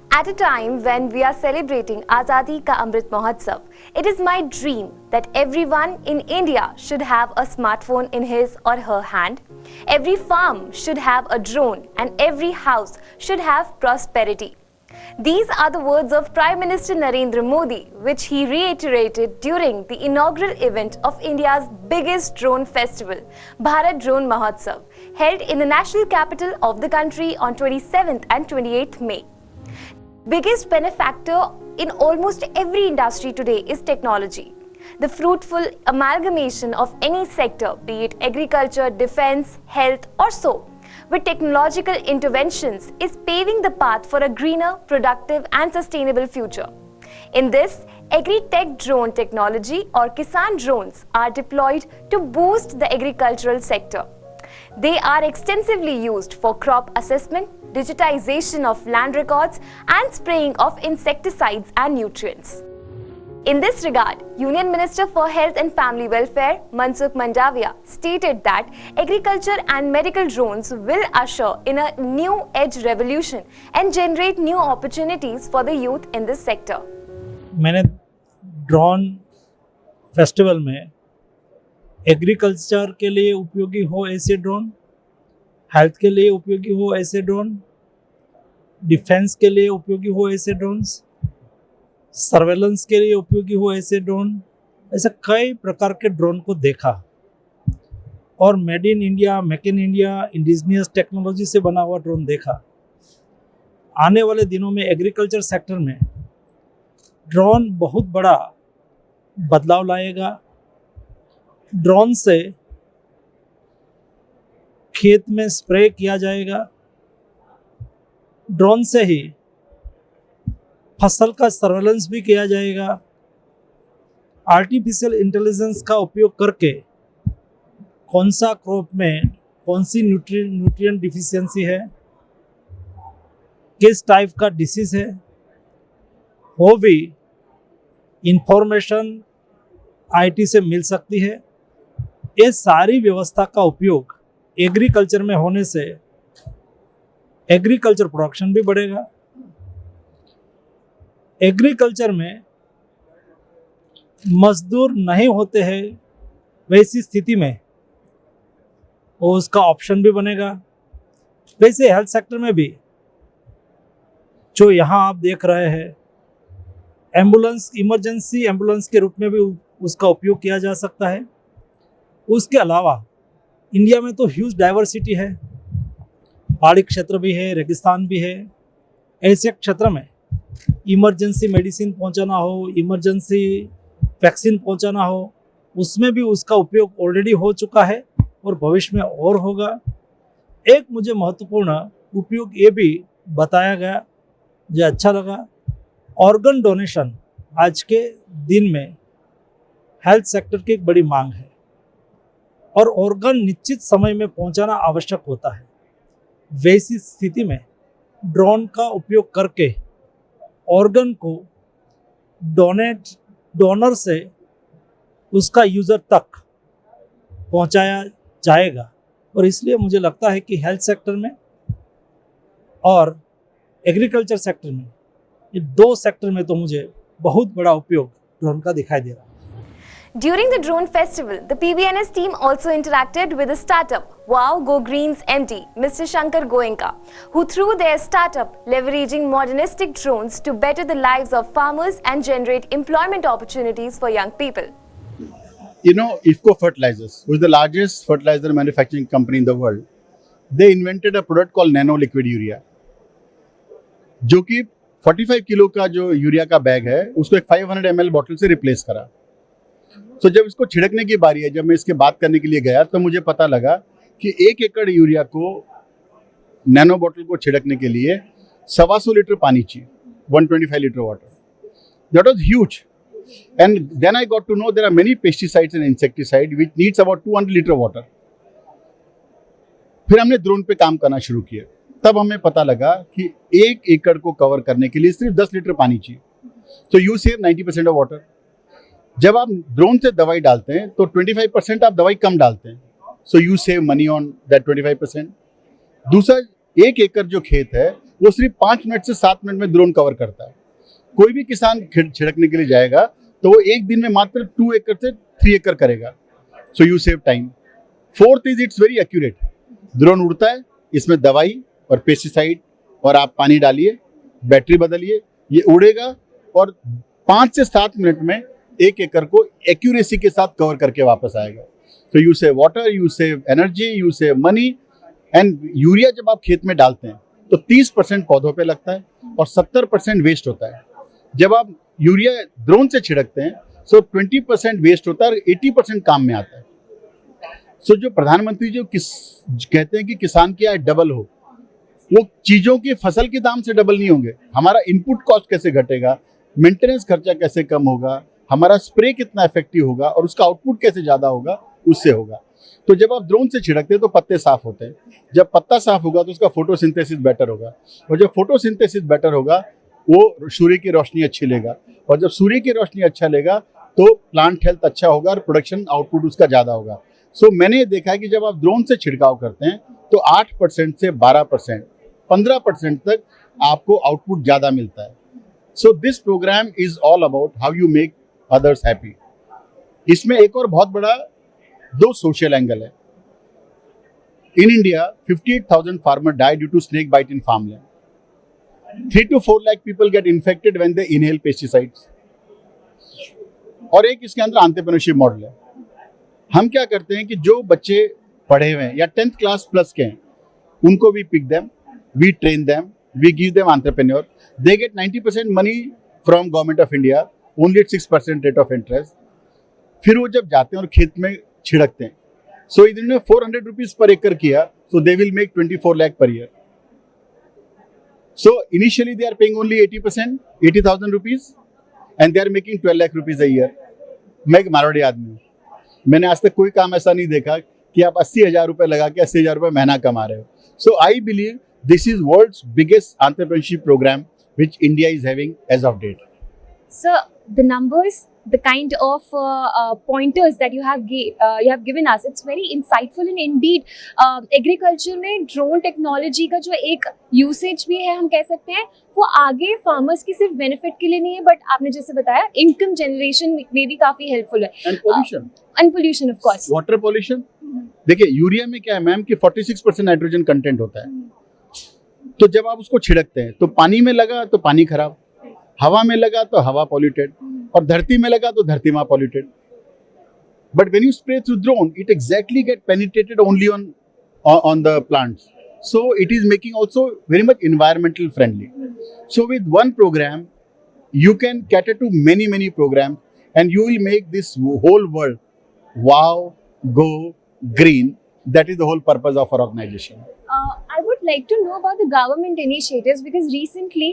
At a time when we are celebrating Azadi Ka Amrit Mahotsav, it is my dream that everyone in India should have a smartphone in his or her hand. Every farm should have a drone and every house should have prosperity. These are the words of Prime Minister Narendra Modi, which he reiterated during the inaugural event of India's biggest drone festival, Bharat Drone Mahotsav, held in the national capital of the country on 27th and 28th May. Biggest benefactor in almost every industry today is technology. The fruitful amalgamation of any sector, be it agriculture, defense, health or so, with technological interventions is paving the path for a greener, productive and sustainable future. In this, agri-tech drone technology or Kisan drones are deployed to boost the agricultural sector. They are extensively used for crop assessment, digitization of land records and spraying of insecticides and nutrients. In this regard, Union Minister for Health and Family Welfare, Mansukh Mandaviya, stated that agriculture and medical drones will usher in a new age revolution and generate new opportunities for the youth in this sector. मैंने drone festival में agriculture के लिए उपयोगी हो ऐसे drone, health के लिए उपयोगी हो ऐसे ड्रोन, डिफेंस के लिए उपयोगी हो ऐसे ड्रोन्स, सर्वेलेंस के लिए उपयोगी हो ऐसे ड्रोन, ऐसे कई प्रकार के ड्रोन को देखा और made in India, make in India, indigenous technology से बना हुआ ड्रोन देखा। आने वाले दिनों में एग्रीकल्चर सेक्टर में ड्रोन बहुत बड़ा बदलाव लाएगा। ड्रोन से खेत में स्प्रे किया जाएगा, ड्रोन से ही फसल का सर्वेलेंस भी किया जाएगा। आर्टिफिशियल इंटेलिजेंस का उपयोग करके कौन सा क्रॉप में कौन सी न्यूट्रिएंट डिफिशियंसी है, किस टाइप का डिसीज है, वो भी इंफॉर्मेशन आईटी से मिल सकती है। ये सारी व्यवस्था का उपयोग एग्रीकल्चर में होने से एग्रीकल्चर प्रोडक्शन भी बढ़ेगा। एग्रीकल्चर में मजदूर नहीं होते हैं, वैसी स्थिति में वो उसका ऑप्शन भी बनेगा। वैसे हेल्थ सेक्टर में भी जो यहाँ आप देख रहे हैं, एम्बुलेंस, इमरजेंसी एम्बुलेंस के रूप में भी उसका उपयोग किया जा सकता है। उसके अलावा इंडिया में तो ह्यूज डाइवर्सिटी है, पहाड़ी क्षेत्र भी है, रेगिस्तान भी है। ऐसे क्षेत्र में इमरजेंसी मेडिसिन पहुंचाना हो, इमरजेंसी वैक्सीन पहुंचाना हो, उसमें भी उसका उपयोग ऑलरेडी हो चुका है और भविष्य में और होगा। एक मुझे महत्वपूर्ण उपयोग ये भी बताया गया जो अच्छा लगा, ऑर्गन डोनेशन आज के दिन में हेल्थ सेक्टर की एक बड़ी मांग है और ऑर्गन निश्चित समय में पहुंचाना आवश्यक होता है। वैसी स्थिति में ड्रोन का उपयोग करके ऑर्गन को डोनर से उसका यूज़र तक पहुंचाया जाएगा और इसलिए मुझे लगता है कि हेल्थ सेक्टर में और एग्रीकल्चर सेक्टर में, ये दो सेक्टर में तो मुझे बहुत बड़ा उपयोग ड्रोन का दिखाई दे रहा है। During the drone festival, the PBNS team also interacted with the startup Wow Go Green's MD, Mr. Shankar Goenka, who through their startup leveraging modernistic drones to better the lives of farmers and generate employment opportunities for young people. You know, IFFCO Fertilizers, who is the largest fertilizer manufacturing company in the world, they invented a product called Nano Liquid Urea, जो कि 45 kilo का जो urea का bag है उसको एक 500 ml bottle से replace करा। तो जब इसको छिड़कने की बारी है, जब मैं इसके बात करने के लिए गया तो मुझे पता लगा कि 1 एकड़ यूरिया को, नैनो बॉटल को छिड़कने के लिए 125 लीटर पानी चाहिए, 125 litre water. That was huge. And then I got to know there are many pesticides and insecticide which needs about 200 litre water. फिर हमने ड्रोन पे काम करना शुरू किया। तब हमें पता लगा कि 1 एकड़ को कवर करने के लिए सिर्फ 10 लीटर पानी चाहिए। तो यू सेव 90% ऑफ वाटर। जब आप ड्रोन से दवाई डालते हैं तो 25% आप दवाई कम डालते हैं, so you save money on that 25%। दूसरा, 1 एकड़ जो खेत है वो सिर्फ 5 मिनट से 7 मिनट में ड्रोन कवर करता है। कोई भी किसान छिड़कने के लिए जाएगा तो वो एक दिन में मात्र 2 एकड़ से 3 एकड़ करेगा। So you save time. Fourth is it's very accurate. Drone उड़ता है, इसमें दवाई और पेस्टिसाइड और आप पानी डालिए, बैटरी बदलिए, ये उड़ेगा और 5 से 7 मिनट में 1 एकड़ को एक्यूरेसी के साथ कवर करके वापस आएगा। तो you save water, you save energy, you save money. And urea जब आप खेत में डालते हैं तो 30% पौधों पे लगता है और 70% वेस्ट होता है। जब आप यूरिया ड्रोन से छिड़कते हैं तो 20% वेस्ट होता है और 80% काम में आता है। सो जो प्रधानमंत्री जो कहते हैं कि किसान की आय डबल हो, वो चीजों की फसल के दाम से डबल नहीं होंगे। हमारा इनपुट कॉस्ट कैसे घटेगा, मेंटेनेंस खर्चा कैसे कम होगा, हमारा स्प्रे कितना इफेक्टिव होगा और उसका आउटपुट कैसे ज्यादा होगा, उससे होगा। तो जब आप ड्रोन से छिड़कते हैं तो पत्ते साफ होते हैं। जब पत्ता साफ होगा तो उसका फोटोसिंथेसिस बेटर होगा और जब फोटोसिंथेसिस बेटर होगा वो सूर्य की रोशनी अच्छी लेगा और जब सूर्य की रोशनी अच्छा लेगा तो प्लांट हेल्थ अच्छा होगा और प्रोडक्शन आउटपुट उसका ज़्यादा होगा। सो मैंने ये देखा है कि जब आप ड्रोन से छिड़काव करते हैं तो 8% से 12%, 15% तक आपको आउटपुट ज़्यादा मिलता है। So this programme is all about how you make others happy. इसमें एक और बहुत बड़ा 2 सोशल एंगल है। In India 58,000 farmer die due to snake bite in farmland. 3 to 4 lakh people get infected when they inhale pesticides। और एक इसके अंदर एंटरप्रेन्योरशिप मॉडल है। हम क्या करते हैं कि जो बच्चे पढ़े हुए हैं या 10th क्लास प्लस के हैं उनको we pick them, we train them, we give them entrepreneur. They get 90% money from government of India, only 6% rate of interest. फिर वो जब जाते हैं और खेत में छिड़कते हैं, सो इन्होंने 400 रुपीज पर एकड़ किया, so they will make 24 lakh per year। So initially they are paying only 80%, 80,000 rupees, and they are making 12 lakh rupees a year। मैं एक मारवाड़ी आदमी हूँ, मैंने आज तक कोई काम ऐसा नहीं देखा कि आप 80,000 रुपए लगा के 80,000 रुपए महीना कमा रहे हो। So I believe this is world's biggest entrepreneurship program which India is having as of date। So the numbers, the kind of pointers that you have given us, it's very insightful and indeed agriculture में drone technology का जो एक usage भी है हम कह सकते हैं वो आगे farmers की सिर्फ benefit के लिए नहीं है, but आपने जैसे बताया income generation में भी काफी helpful है। And pollution of course। Water pollution, देखिए यूरिया में क्या है मैम कि 46% नाइट्रोजन कंटेंट होता है। तो जब आप उसको छिड़कते हैं तो पानी में लगा तो पानी खराब, हवा में लगा तो हवा पॉल्यूटेड और धरती में लगा तो धरती माँ polluted. But when you spray through drone it exactly get penetrated only on the plants, so it is making also very much environmental friendly. So with one programme you can cater to many programs and you will make this whole world wow, go green। That is the whole purpose of our organization। I would like to know about the government initiatives because recently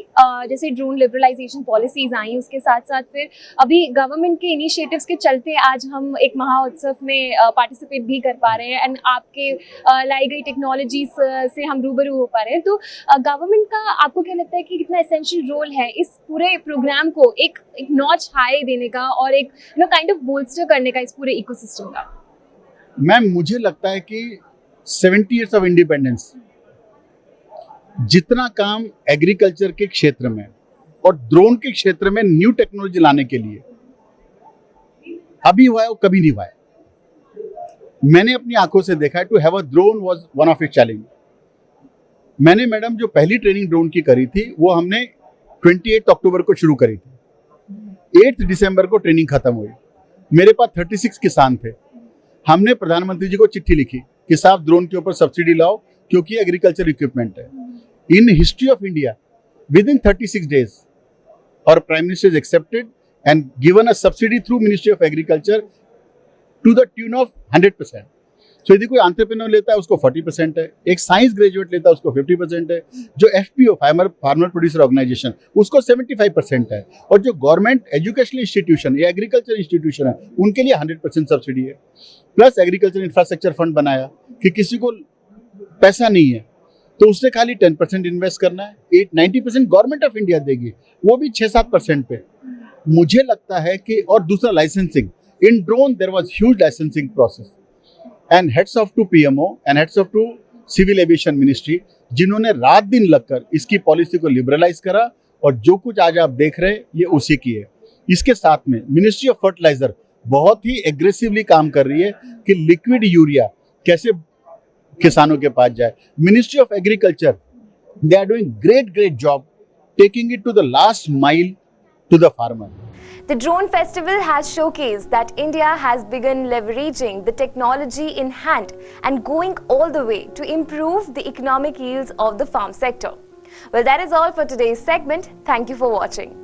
जैसे drone liberalisation policies आई उसके साथ साथ फिर अभी government के initiatives के चलते आज हम एक महाउत्सव में पार्टिसिपेट भी कर पा रहे हैं एंड आपके लाई गई टेक्नोलॉजीज से हम रूबरू हो पा रहे हैं। तो गवर्नमेंट का आपको क्या लगता है कि कितना एसेंशियल रोल है इस पूरे प्रोग्राम को एक नॉच हाई देने का और एक काइंड ऑफ बोल्स्टर करने का इस पूरे इकोसिस्टम का? मैम मुझे लगता है कि 70 years of independence जितना काम एग्रीकल्चर के क्षेत्र में और ड्रोन के क्षेत्र में न्यू टेक्नोलॉजी लाने के लिए अभी हुआ है वो कभी नहीं हुआ है। मैंने अपनी आंखों से देखा है। To have a drone was one of it challenge. मैंने मैडम जो पहली ट्रेनिंग ड्रोन की करी थी वो हमने 28 अक्टूबर को शुरू करी थी। 8 दिसंबर को ट्रेनिंग खत्म हुई। मेरे पास 36 किसान थे। हमने प्रधानमंत्री जी को चिट्ठी लिखी कि साहब ड्रोन के ऊपर सब्सिडी लाओ क्योंकि एग्रीकल्चर इक्विपमेंट है। In history of India with in 36 days our prime minister has accepted and given a subsidy through Ministry of Agriculture to the tune of 100%। So यदि कोई एंटरप्रेन्योर लेता है उसको 40% है, एक साइंस ग्रेजुएट लेता है उसको 50% है, जो FPO फार्मर प्रोड्यूसर ऑर्गेनाइजेशन उसको 75% है और जो गवर्नमेंट एजुकेशनल इंस्टीट्यूशन या एग्रीकल्चर इंस्टीट्यूशन है उनके लिए 100% सब्सिडी है। प्लस एग्रीकल्चर इंफ्रास्ट्रक्चर फंड बनाया कि किसी को पैसा नहीं है तो उससे खाली 10% इन्वेस्ट करना है, 90% गवर्नमेंट ऑफ इंडिया देगी, वो भी 6-7% पे। मुझे लगता है कि और दूसरा licensing, in drone there was huge licensing process and hats off to PMO and hats off to civil aviation ministry, जिन्होंने रात दिन लगकर इसकी पॉलिसी को लिबरलाइज करा, और जो कुछ आज आप देख रहे हैं ये उसी की है। इसके साथ में मिनिस्ट्री ऑफ फर्टिलाइजर बहुत ही एग्रेसिवली काम कर रही है कि लिक्विड यूरिया कैसे किसानों के पास जाए। Ministry of agriculture, they are doing great job taking it to the last mile to the farmer. The drone festival has showcased that India has begun leveraging the technology in hand and going all the way to improve the economic yields of the farm sector. Well, that is all for today's segment. Thank you for watching.